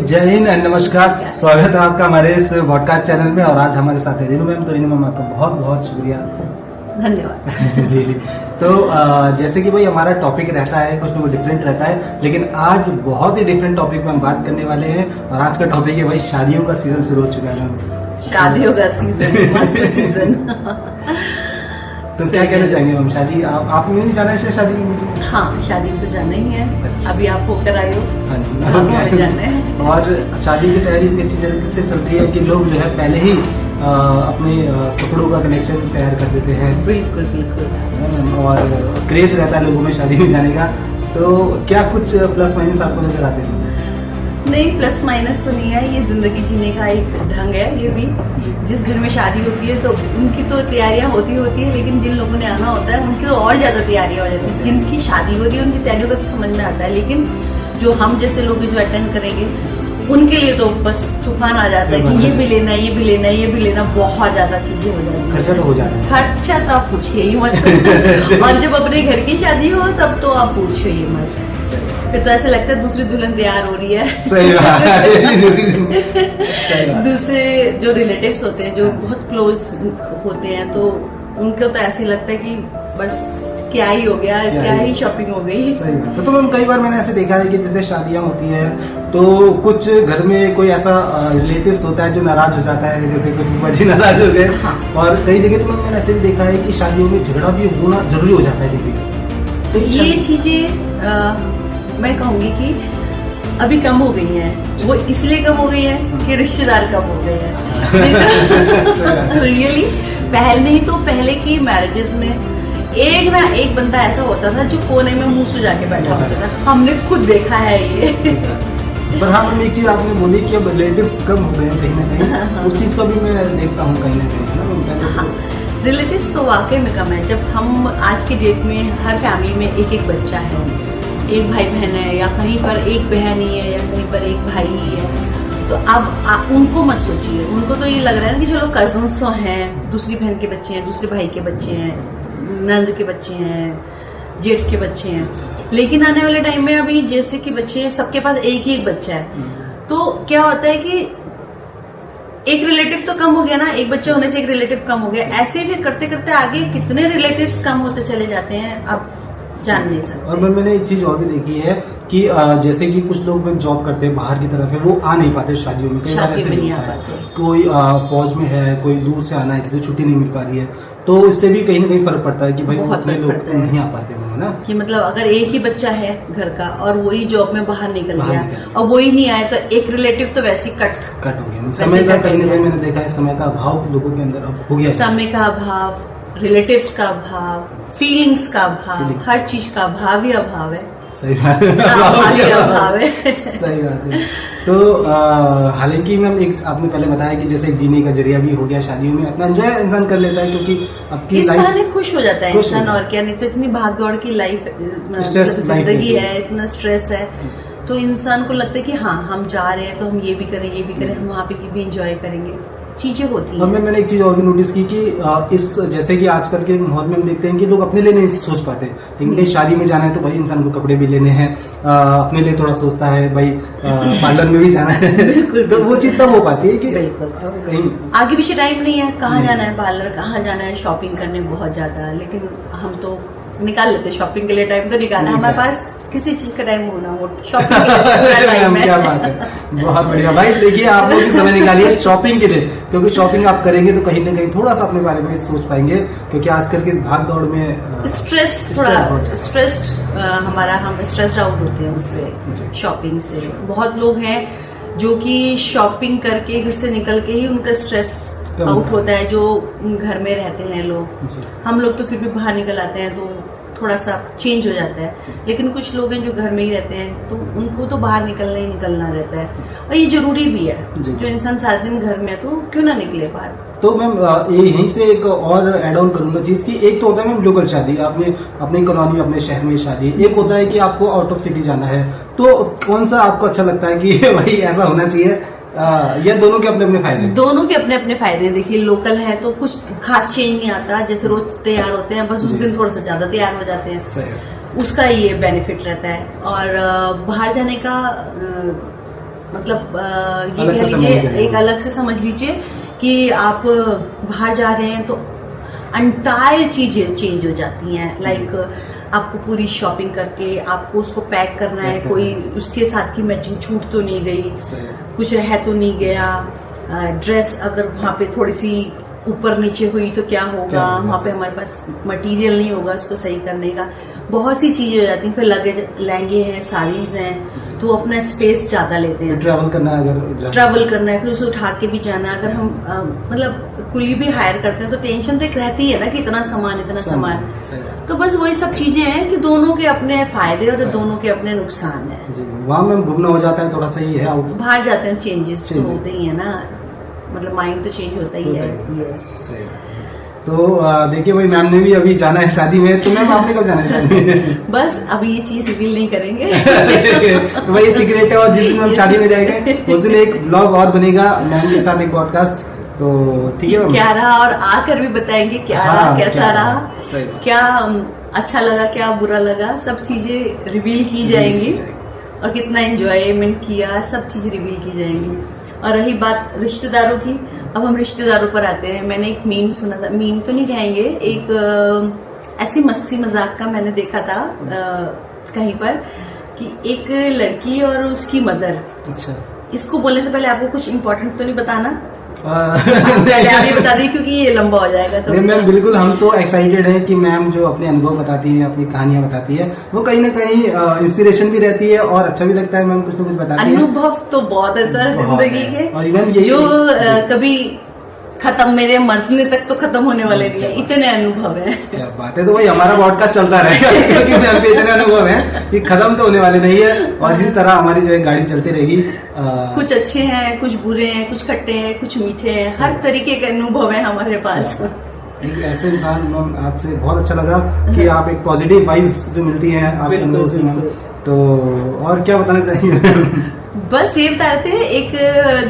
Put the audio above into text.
जय हिंद एंड नमस्कार। स्वागत है आपका हमारे इस पॉडकास्ट चैनल में। और आज हमारे साथ है रीनू मैम। तो रीनू मैम आपका बहुत बहुत शुक्रिया, धन्यवाद। जी जी। तो जैसे कि भाई हमारा टॉपिक रहता है कुछ ना कुछ डिफरेंट रहता है, लेकिन आज बहुत ही डिफरेंट टॉपिक पे हम बात करने वाले हैं। और आज का टॉपिक है भाई शादियों का सीजन शुरू हो चुका है मैम। शादियों का सीजन, मस्त सीजन। तो क्या कहना चाहेंगे मैम? शादी आपने नहीं जाना है शादी में? हाँ, शादी तो जाना ही है। अच्छा। अभी आप होकर आए हो। हाँ जी, हमें जाना है। और शादी की तैयारी इतनी अच्छी तरीके से चलती है कि लोग जो है पहले ही अपने कपड़ों का कलेक्शन तैयार कर देते हैं। बिल्कुल बिल्कुल। और क्रेज रहता है लोगों में शादी में जाने का। तो क्या कुछ प्लस माइनस आपको नजर आते हैं? नहीं, प्लस माइनस तो नहीं है, ये जिंदगी जीने का एक ढंग है। ये भी जिस घर में शादी होती है तो उनकी तो तैयारियां होती है, लेकिन जिन लोगों ने आना होता है उनकी तो और ज्यादा तैयारियां हो जाती है। जिनकी शादी हो रही है उनकी तैयारियों का तो समझ में आता है, लेकिन जो हम जैसे लोग जो अटेंड करेंगे उनके लिए तो बस तूफान आ जाता है कि ये भी लेना, ये भी लेना, ये भी लेना। बहुत ज्यादा चीजें हो जाती है। खर्चा तो हो जाता है। खर्चा तो आप पूछिए ही मत। और जब अपने घर की शादी हो तब तो आप पूछिए ही मत। फिर तो ऐसा लगता है दूसरी दुल्हन तैयार हो रही है। सही बात है। दूसरे जो रिलेटिव्स होते हैं, जो बहुत क्लोज होते हैं, तो उनको तो ऐसे लगता है कि बस क्या ही हो गया, क्या ही शॉपिंग हो गई। सही बात है। तो मैम कई बार मैंने ऐसे देखा है कि जैसे शादियां होती है तो कुछ घर में कोई ऐसा रिलेटिव्स होता है जो नाराज हो जाता है, जैसे कोई बुआ जी नाराज हो गए। हाँ। और कई जगह तो मैंने ऐसे भी देखा है कि शादियों में झगड़ा भी होना जरूरी हो जाता है। देखिए तो ये चीजें मैं कहूंगी कि अभी कम हो गई हैं। वो इसलिए कम हो गई है कि रिश्तेदार कम हो गए हैं। रियली पहले की मैरिजेस में एक ना एक बंदा ऐसा होता था जो कोने में मुंह सुजा के बैठा होता था। हमने खुद देखा है ये। पर हाँ मैम, एक चीज आपने बोली कि अब रिलेटिव्स कम हो गए कहीं ना कहीं। उस चीज का भी मैं देखता हूँ कहीं ना कहीं। रिलेटिव्स तो वाकई में कम है। जब हम आज की डेट में हर फैमिली में एक एक बच्चा है, एक भाई बहन है, या कहीं पर एक बहन ही है, या कहीं पर एक भाई ही है, तो अब उनको मत सोचिए। उनको तो ये लग रहा है कि चलो कजन्स तो हैं, दूसरी बहन के बच्चे हैं, दूसरे भाई के बच्चे हैं, नंद के बच्चे हैं, जेठ के बच्चे हैं। लेकिन आने वाले टाइम में अभी जैसे कि बच्चे सबके पास एक ही एक बच्चा है, तो क्या होता है कि एक रिलेटिव तो कम हो गया ना, एक बच्चे होने से एक रिलेटिव कम हो गया। ऐसे फिर करते करते आगे कितने रिलेटिव्स कम होते चले जाते हैं, आप जान नहीं सकते। और मैंने एक चीज और भी देखी है कि जैसे कि कुछ लोग जॉब करते हैं बाहर की तरफ है, वो आ नहीं पाते शादियों में। कई बार ऐसे नहीं आ होता है पाते। कोई फौज में है, कोई दूर से आना है, किसी छुट्टी नहीं मिल पा रही है, तो इससे भी कहीं ना कहीं फर्क पड़ता है कि भाई बहुत उतने फर्क लोग पड़ता है। नहीं आ पाते हैं ना। कि मतलब अगर एक ही बच्चा है घर का और वही जॉब में बाहर निकल गया और वही नहीं आए, तो एक रिलेटिव तो वैसे ही कट हो गया। समय का कहीं ना कहीं मैंने देखा है, समय का अभाव लोगों के अंदर अब हो गया। समय का अभाव, रिलेटिव्स का अभाव, फीलिंग्स का अभाव, हर चीज का अभाव ही अभाव है। सही बात है। अभाव है। सही बात है। तो हालांकि मैम एक आपने पहले बताया कि जैसे एक जीने का जरिया भी हो गया शादियों में, अपना एंजॉय इंसान कर लेता है क्योंकि आपकी इस बहाने खुश हो जाता है इंसान। और क्या, नहीं तो इतनी भाग दौड़ की लाइफ जिंदगी है, इतना स्ट्रेस है, तो इंसान को लगता है कि हाँ हम जा रहे हैं तो हम ये भी करें, ये भी करें, हम वहाँ पे भी इंजॉय करेंगे। चीजें होती हैं। और मैंने एक चीज और भी नोटिस की कि इस जैसे कि आजकल के माहौल में हम देखते हैं कि लोग अपने लिए नहीं सोच पाते, लेकिन कहीं शादी में जाना है तो भाई इंसान को कपड़े भी लेने हैं, अपने लिए थोड़ा सोचता है भाई पार्लर में भी जाना है। तो वो चीज तब हो पाती है कि कहीं आगे पीछे टाइम नहीं है, कहाँ जाना है, पार्लर कहाँ जाना है, शॉपिंग करने बहुत ज्यादा। लेकिन हम तो निकाल लेते शॉपिंग के लिए टाइम, तो निकाला हमारे पास किसी चीज का टाइम होना हो शॉपिंग के लिए टाइम है। क्या बात है, बहुत बढ़िया भाई। देखिए आप लोग भी समय निकालिए शॉपिंग के लिए, क्योंकि शॉपिंग आप करेंगे तो कहीं ना कहीं थोड़ा सा अपने बारे में सोच पाएंगे, क्योंकि आजकल की इस भाग दौड़ में स्ट्रेस थोड़ा स्ट्रेस्ड हम स्ट्रेस्ड आउट होते हैं उससे, शॉपिंग से। बहुत लोग हैं जो कि शॉपिंग करके घर से निकल के ही उनका स्ट्रेस आउट होता है, जो घर में रहते हैं लोग। हम लोग तो फिर भी बाहर निकल आते हैं तो थोड़ा सा चेंज हो जाता है, लेकिन कुछ लोग हैं जो घर में ही रहते हैं तो उनको तो बाहर निकलना रहता है। और ये जरूरी भी है, जो इंसान सारा दिन घर में है तो क्यों ना निकले बाहर। तो मैम यहीं से एक और एड ऑन करूंगा चीज की, एक तो होता है मैम लोकल शादी, आपने अपनी कॉलोनी में अपने शहर में शादी, एक होता है कि आपको आउट ऑफ सिटी जाना है, तो कौन सा आपको अच्छा लगता है कि भाई ऐसा होना चाहिए, या दोनों के अपने अपने फायदे? दोनों के अपने अपने फायदे। देखिए लोकल है तो कुछ खास चेंज नहीं आता, जैसे रोज तैयार होते हैं, बस उस दिन थोड़ा सा ज्यादा तैयार हो जाते हैं, उसका ये बेनिफिट रहता है। और बाहर जाने का मतलब ये अलग कह से समझ लीजिए लीजिए। एक अलग से समझ लीजिए कि आप बाहर जा रहे हैं तो एंटायर चीजें चेंज हो जाती हैं। लाइक आपको पूरी शॉपिंग करके आपको उसको पैक करना है, कोई उसके साथ की मैचिंग छूट तो नहीं गई, कुछ रह तो नहीं गया, ड्रेस अगर वहां पे थोड़ी सी ऊपर नीचे हुई तो क्या होगा, वहां पे हमारे पास मटेरियल नहीं होगा उसको सही करने का, बहुत सी चीजें हो जाती हैं। फिर लगेज, लहंगे हैं, साड़ीज हैं, तो अपना स्पेस ज्यादा लेते हैं। ट्रैवल करना है, अगर ट्रैवल करना है फिर उसे उठा के भी जाना है। अगर हम मतलब कुली भी हायर करते हैं तो टेंशन तो एक रहती है ना कि इतना सामान, तो बस वही सब चीजें हैं कि दोनों के अपने फायदे और दोनों के अपने नुकसान है। वहाँ में घूमना हो जाता है थोड़ा सा ही है, बाहर जाते हैं चेंजेस तो होते ही है ना, मतलब माइंड तो चेंज होता ही है। तो देखिए भाई, मैम ने भी अभी जाना है शादी में, तो मैम आपने कब जाना है शादी में? बस अभी ये चीज रिवील नहीं करेंगे। तो वही सीक्रेट है, और जिस दिन हम शादी में जाएंगे उस दिन एक ब्लॉग और बनेगा मैम के साथ, एक पॉडकास्ट। तो ठीक है, क्या रहा और आकर भी बताएंगे क्या रहा, कैसा रहा, क्या अच्छा लगा, क्या बुरा लगा, सब चीजें रिवील की जाएंगी और कितना एंजॉयमेंट किया, सब चीज रिवील की जाएंगी। और रही बात रिश्तेदारों की, अब हम रिश्तेदारों पर आते हैं। मैंने एक मीम सुना था, मीम तो नहीं कहेंगे, एक ऐसी मस्ती मजाक का मैंने देखा था कहीं पर कि एक लड़की और उसकी मदर। अच्छा, इसको बोलने से पहले आपको कुछ इम्पोर्टेंट तो नहीं बताना? पहले आप ये बता दी क्योंकि ये लंबा हो जाएगा। तो मैम बिल्कुल, हम तो एक्साइटेड हैं कि मैम जो अपने अनुभव बताती है, अपनी कहानियां बताती है, वो कहीं ना कहीं इंस्पिरेशन भी रहती है और अच्छा भी लगता है। मैम कुछ ना कुछ बताती है। अनुभव तो बहुत है सर जिंदगी के, और इवन ये जो कभी खत्म, मेरे मरने तक तो खत्म होने वाले नहीं है, इतने अनुभव है। क्या बात है, तो भाई हमारा पॉडकास्ट चलता रहेगा क्योंकि मैम के इतने अनुभव है कि खत्म तो होने वाले नहीं है। और इस तरह हमारी जो है गाड़ी चलती रहेगी। कुछ अच्छे हैं, कुछ बुरे हैं, कुछ खट्टे हैं, कुछ मीठे हैं, हर तरीके के अनुभव है हमारे पास। एक ऐसे इंसान, मैम आपसे बहुत अच्छा लगा कि आप एक पॉजिटिव वाइब्स जो मिलती है आपके अनुभव से। तो और क्या बताना चाहिए? बस ये बता रहे थे, एक